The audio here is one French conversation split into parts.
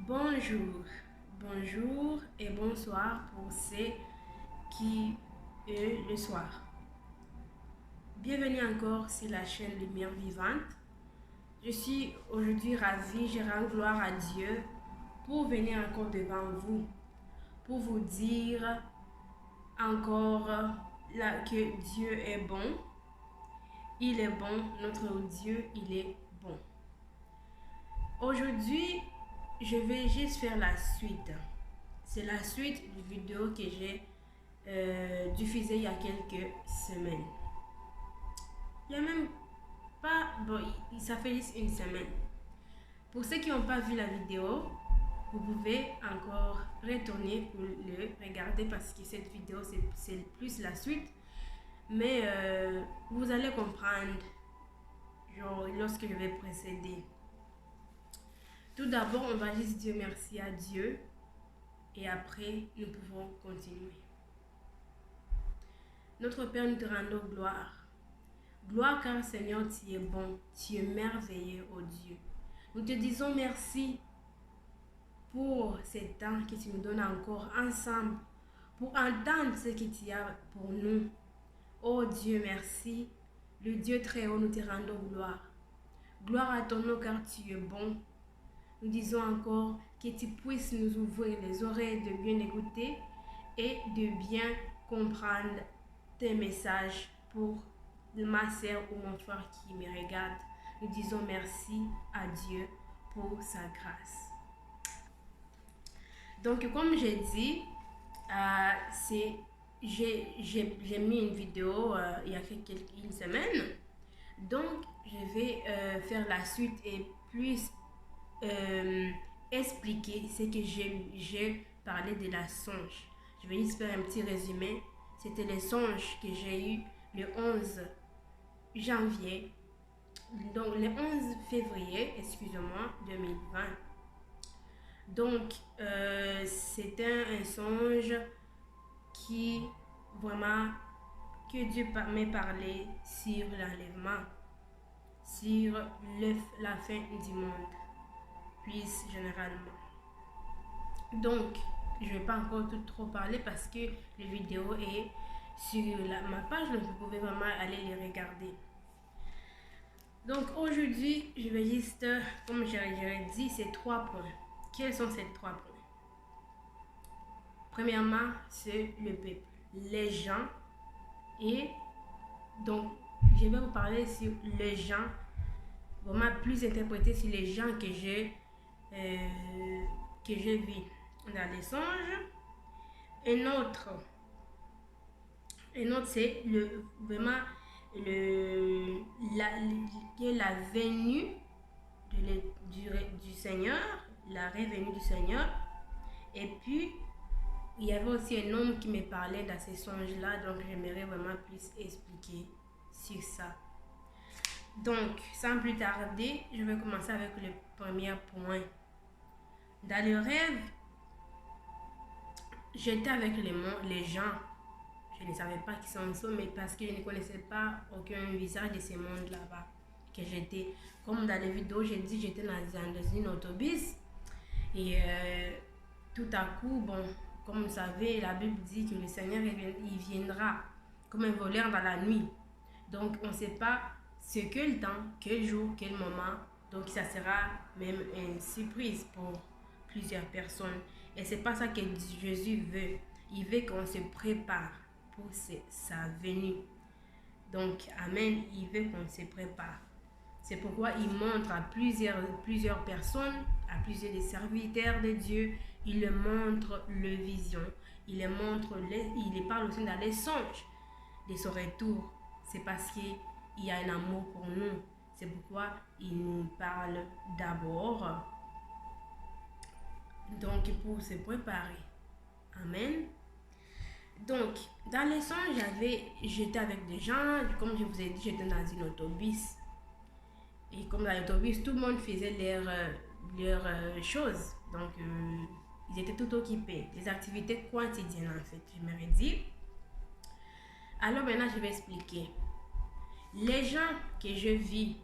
Bonjour, bonjour et bonsoir pour ceux qui le soir. Bienvenue encore sur la chaîne Lumière Vivante. Je suis aujourd'hui ravie, je rends gloire à Dieu pour venir encore devant vous, pour vous dire encore que Dieu est bon. Il est bon, notre Dieu, il est bon. Aujourd'hui, je vais juste faire la suite. C'est la suite du vidéo que j'ai diffusée il y a quelques semaines. Il n'y a même pas... Bon, ça fait juste une semaine. Pour ceux qui n'ont pas vu la vidéo, vous pouvez encore retourner pour le regarder parce que cette vidéo, c'est plus la suite. Mais vous allez comprendre genre, lorsque je vais précéder. Tout d'abord, on va juste dire merci à Dieu et après, nous pouvons continuer. Notre Père, nous te rendons gloire. Gloire car Seigneur, tu es bon, tu es merveilleux, oh Dieu. Nous te disons merci pour ce temps que tu nous donnes encore ensemble, pour entendre ce que tu as pour nous. Oh Dieu, merci. Le Dieu très haut, nous te rendons gloire. Gloire à ton nom car tu es bon. Nous disons encore que tu puisses nous ouvrir les oreilles de bien écouter et de bien comprendre tes messages pour ma soeur ou mon frère qui me regarde. Nous disons merci à Dieu pour sa grâce. Donc, comme j'ai dit, j'ai mis une vidéo il y a une semaine. Donc, je vais faire la suite et plus expliquer ce que j'ai parlé de la songe. Je vais juste faire un petit résumé. C'était les songes que j'ai eu le 11 janvier, donc le 11 février, excusez-moi, 2020. Donc, c'était un songe qui vraiment, que Dieu m'a parlé sur l'enlèvement, sur la fin du monde, plus généralement. Donc, je ne vais pas encore trop parler parce que la vidéo est sur ma page, donc vous pouvez vraiment aller les regarder. Donc, aujourd'hui, je vais juste, comme j'ai dit, ces 3 points. Quels sont ces 3 points? Premièrement, c'est le peuple, les gens. Et donc, je vais vous parler sur les gens, vraiment plus interprété sur les gens que j'ai vu dans les songes. Un autre c'est vraiment la venue du Seigneur, la revenue du Seigneur. Et puis, il y avait aussi un homme qui me parlait dans ces songes-là, donc j'aimerais vraiment plus expliquer sur ça. Donc, sans plus tarder, je vais commencer avec le premier point. Dans le rêve, j'étais avec les gens. Je ne savais pas qui sont ça, mais parce que je ne connaissais pas aucun visage de ce monde là-bas que j'étais. Comme dans les vidéos, j'ai dit j'étais dans une autobus. Et tout à coup, bon, comme vous savez, la Bible dit que le Seigneur il viendra comme un voleur dans la nuit. Donc, on ne sait pas quel temps, quel jour, quel moment. Donc, ça sera même une surprise pour plusieurs personnes. Et c'est pas ça que Jésus veut. Il veut qu'on se prépare pour sa venue. Donc, Amen, il veut qu'on se prépare. C'est pourquoi il montre à plusieurs personnes, à plusieurs des serviteurs de Dieu, il leur montre le vision, il parle aussi dans les songes de son retour. C'est parce qu'il y a un amour pour nous. C'est pourquoi il nous parle d'abord. Donc, pour se préparer. Amen. Donc, dans les songes, j'étais avec des gens, comme je vous ai dit, j'étais dans une autobus. Et comme dans l'autobus, tout le monde faisait leurs choses. Donc, ils étaient tout occupés. Les activités quotidiennes, en fait, je me dire. Alors maintenant, je vais expliquer. Les gens que je vis,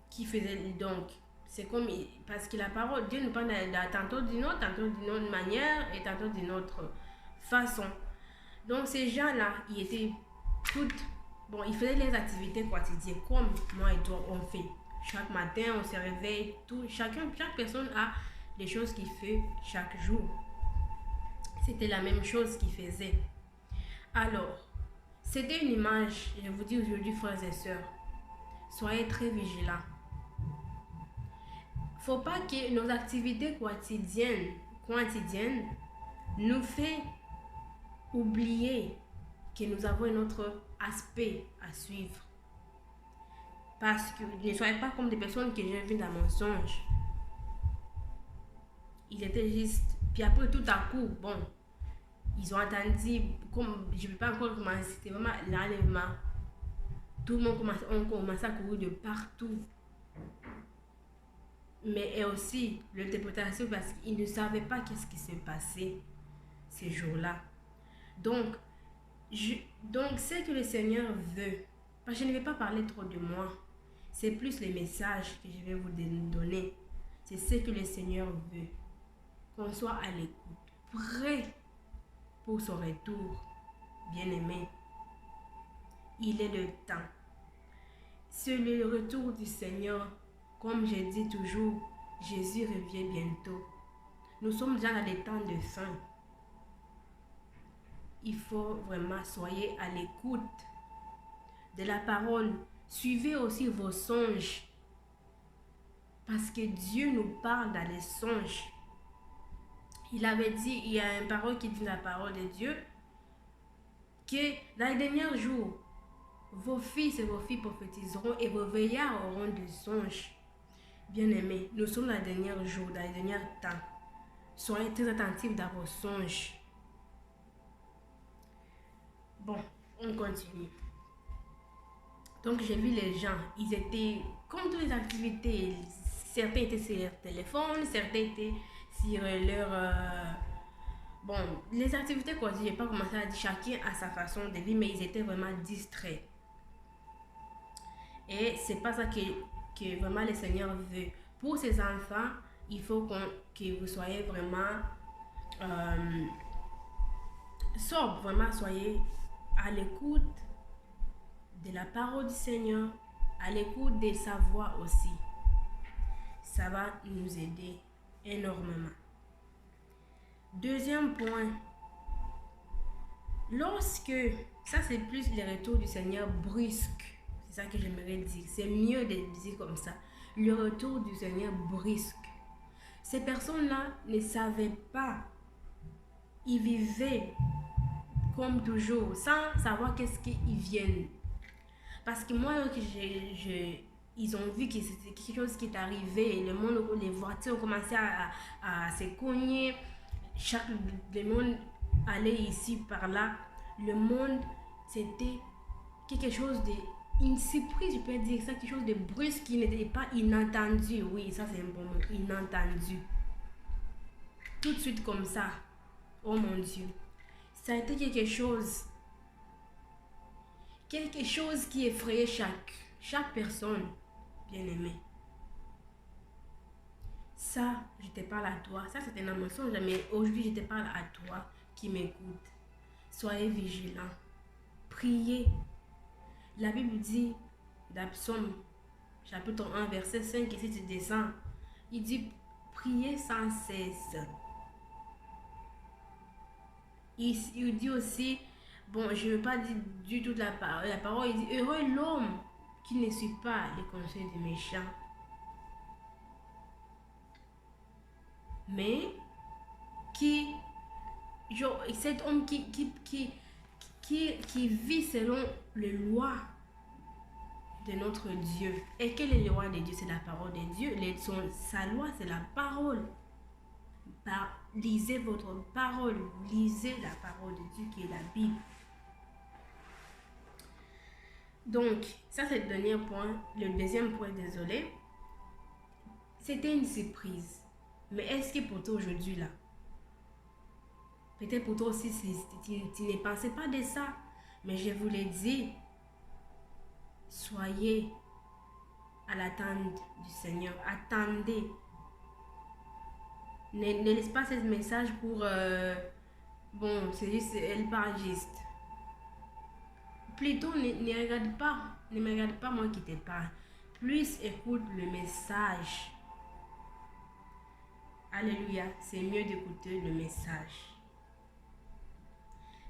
qui faisaient donc C'est comme, parce que la parole, Dieu nous parle tantôt d'une autre manière et tantôt d'une autre façon. Donc ces gens-là, ils étaient toutes, bon, ils faisaient les activités quotidiennes comme moi et toi on fait. Chaque matin, on se réveille, chaque personne a les choses qu'il fait chaque jour. C'était la même chose qu'ils faisaient. Alors, c'était une image, je vous dis aujourd'hui, frères et sœurs, soyez très vigilants. Faut pas que nos activités quotidiennes nous fait oublier que nous avons un autre aspect à suivre. Parce que ne soyez pas comme des personnes que j'ai vues dans mon songe. Ils étaient juste... Puis après, tout à coup, bon, ils ont entendu, comme je ne vais pas encore commencer, c'était vraiment l'enlèvement. Tout le monde commençait à courir de partout. Mais aussi l'interprétation parce qu'ils ne savaient pas qu'est-ce qui s'est passé ces jours-là. Donc, c'est que le Seigneur veut. Parce que je ne vais pas parler trop de moi. C'est plus les messages que je vais vous donner. C'est ce que le Seigneur veut. Qu'on soit à l'écoute, prêt pour son retour. Bien-aimé, il est le temps. C'est le retour du Seigneur. Comme je dis toujours, Jésus revient bientôt. Nous sommes déjà dans les temps de fin. Il faut vraiment soyez à l'écoute de la parole. Suivez aussi vos songes. Parce que Dieu nous parle dans les songes. Il avait dit, il y a une parole qui dit la parole de Dieu, que dans les derniers jours, vos fils et vos filles prophétiseront et vos veillards auront des songes. Bien-aimés, nous sommes dans les derniers jours, dans les derniers temps. Soyez très attentifs dans vos songes. Bon, on continue. Donc, j'ai vu les gens, ils étaient comme toutes les activités. Certains étaient sur leur téléphone, certains étaient sur leur... Bon, les activités quotidiennes, je n'ai pas commencé à dire chacun à sa façon de vivre, mais ils étaient vraiment distraits. Et c'est pas ça que vraiment le Seigneur veut. Pour ces enfants, il faut que vous soyez vraiment sobre, vraiment soyez à l'écoute de la parole du Seigneur, à l'écoute de sa voix aussi. Ça va nous aider énormément. Deuxième point, lorsque, ça c'est plus le retour du Seigneur brusque, c'est ça que j'aimerais dire, c'est mieux de dire comme ça, le retour du Seigneur brusque. Ces personnes-là ne savaient pas, ils vivaient comme toujours, sans savoir qu'est-ce qu'ils viennent. Parce que moi, ils ont vu que c'était quelque chose qui est arrivé, le monde, les voitures ont commencé à se cogner, le monde allait ici, par là. Le monde, c'était quelque chose de... Une surprise, je peux dire ça, quelque chose de brusque qui n'était pas inattendu. Oui, ça c'est un bon mot, inattendu. Tout de suite comme ça. Oh mon Dieu. Ça a été quelque chose qui effrayait chaque personne bien-aimée. Ça, je te parle à toi. Ça, c'était un mensonge, mais aujourd'hui, je te parle à toi qui m'écoute. Soyez vigilants. Priez. La Bible dit, dans Psaume, chapitre 1, verset 5, et si tu descends, il dit, priez sans cesse. Il dit aussi, bon, je ne veux pas dire du tout la parole, il dit, heureux l'homme qui ne suit pas les conseils des méchants, mais cet homme qui vit selon les lois de notre Dieu. Et quelle est la loi de Dieu? C'est la parole de Dieu. Sa loi, c'est la parole. Lisez votre parole. Lisez la parole de Dieu qui est la Bible. Donc, ça c'est le dernier point. Le deuxième point, désolé. C'était une surprise. Mais est-ce que pour toi aujourd'hui là, peut-être pour toi aussi, tu ne pensais pas de ça. Mais je vous l'ai dit, soyez à l'attente du Seigneur. Attendez. Ne laisse pas ce message pour... bon, c'est juste, elle parle juste. Plutôt, ne regarde pas. Ne me regarde pas moi qui te parle. Plus écoute le message. Alléluia. C'est mieux d'écouter le message.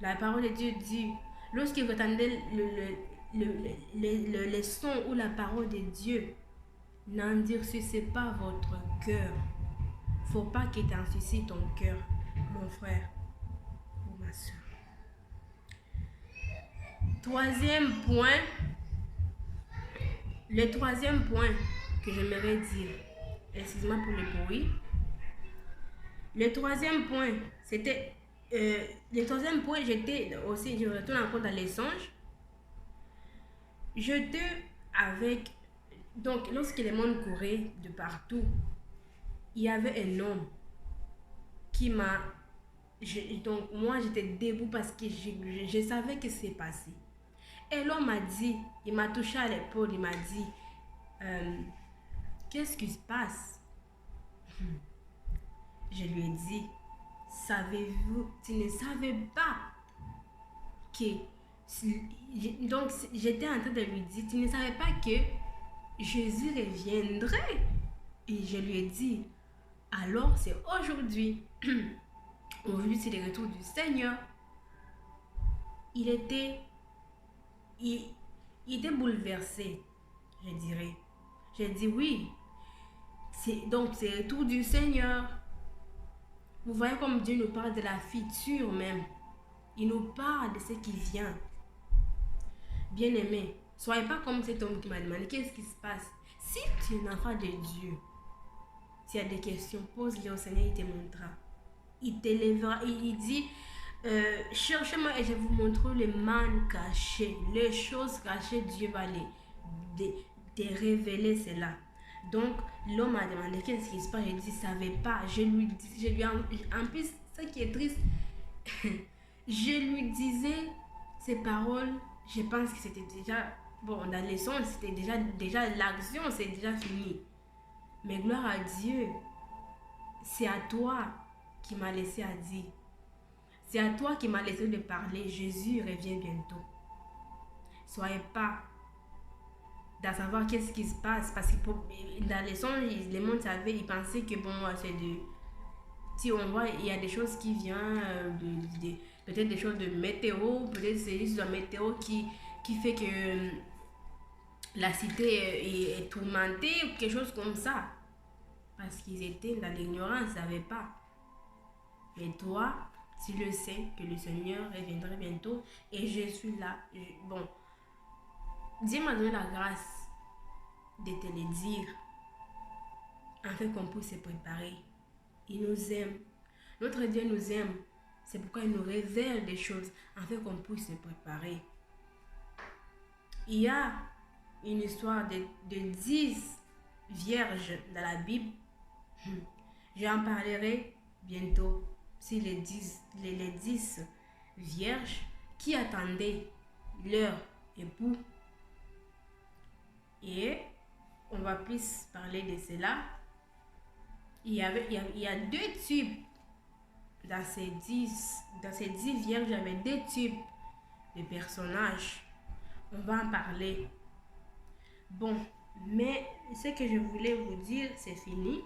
La parole de Dieu dit, lorsque vous entendez le son ou la parole de Dieu, n'endurcissez pas votre cœur. Faut pas qu'il t'endurcisse ton cœur, mon frère ou ma soeur. Troisième point, le troisième point que j'aimerais dire, excuse-moi pour le bruit. Le troisième point, c'était, le troisième point, j'étais aussi, je retourne encore dans les songes. J'étais avec, donc lorsque le monde courait de partout, il y avait un homme qui m'a, donc moi j'étais debout parce que je savais que c'est passé. Et l'homme m'a dit, il m'a touché à l'épaule, il m'a dit, qu'est-ce qui se passe? Je lui ai dit, savez-vous, tu ne savais pas que... Donc j'étais en train de lui dire, tu ne savais pas que Jésus reviendrait? Et je lui ai dit, alors c'est aujourd'hui. Aujourd'hui c'est le retour du Seigneur. Il était bouleversé, je dirais. J'ai dit oui. Donc c'est le retour du Seigneur. Vous voyez comme Dieu nous parle de la future même. Il nous parle de ce qui vient. Bien-aimé, soyez pas comme cet homme qui m'a demandé qu'est-ce qui se passe. Si tu es un enfant de Dieu, s'il y a des questions, pose-les au Seigneur, il te montrera. Il t'élèvera. Il dit, cherchez-moi et je vous montrerai les mannes cachées. Les choses cachées, Dieu va te révéler cela. Donc, l'homme a demandé qu'est-ce qui se passe. Je dis, je ne savais pas. En plus, ce qui est triste, je lui disais ces paroles. Je pense que c'était déjà, bon, dans les sons, c'était déjà l'action, c'est déjà fini. Mais gloire à Dieu, c'est à toi qui m'a laissé à dire. C'est à toi qui m'a laissé de parler. Jésus revient bientôt. Soyez pas d'à savoir qu'est-ce qui se passe, parce que dans les songes, les monde savait, ils pensaient que bon, c'est de... Si on voit, il y a des choses qui viennent, peut-être des choses de météo, peut-être c'est juste la météo qui fait que la cité est tourmentée ou quelque chose comme ça. Parce qu'ils étaient dans l'ignorance, ils ne savaient pas. Mais toi, tu le sais que le Seigneur reviendra bientôt et je suis là. Bon, Dieu m'a donné la grâce de te le dire afin qu'on puisse se préparer. Il nous aime. Notre Dieu nous aime. C'est pourquoi il nous révèle des choses afin qu'on puisse se préparer. Il y a une histoire de 10 vierges dans la Bible. J'en parlerai bientôt. Si les 10 vierges qui attendaient leur époux. Et on va plus parler de cela. Il y a 2 types. Dans ces 10 vierges, il y avait 2 types de personnages. On va en parler. Bon, mais ce que je voulais vous dire, c'est fini.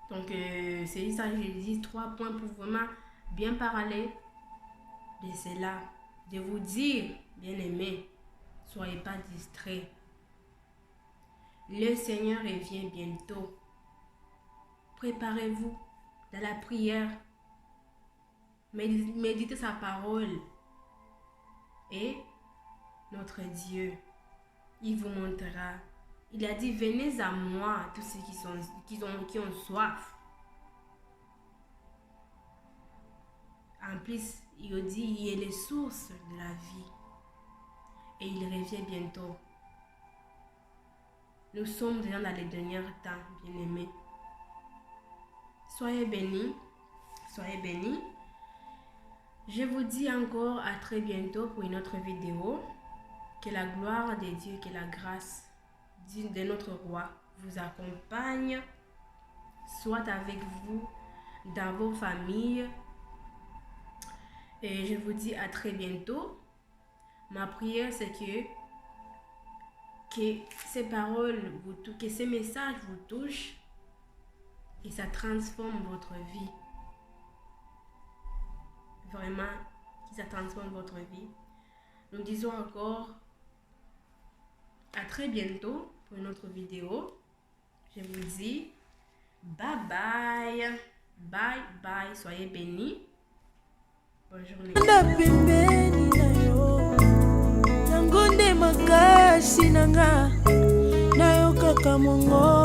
Donc, c'est ça que je dis 3 points pour vraiment bien parler de cela. De vous dire, bien aimé, soyez pas distraits. Le Seigneur revient bientôt. Préparez-vous dans la prière. Méditez sa parole. Et notre Dieu, il vous montrera. Il a dit, venez à moi, tous ceux qui ont soif. En plus, il dit, il est les sources de la vie. Et il revient bientôt. Nous sommes déjà dans les derniers temps, bien-aimés. Soyez bénis. Soyez bénis. Je vous dis encore à très bientôt pour une autre vidéo. Que la gloire de Dieu, que la grâce de notre roi vous accompagne, soit avec vous, dans vos familles. Et je vous dis à très bientôt. Ma prière, c'est que ces paroles, que ces messages vous touchent et ça transforme votre vie. Vraiment, que ça transforme votre vie. Nous disons encore à très bientôt pour une autre vidéo. Je vous dis bye bye. Bye bye. Soyez bénis. Bonne journée. Makasi nanga nayo kaka mongo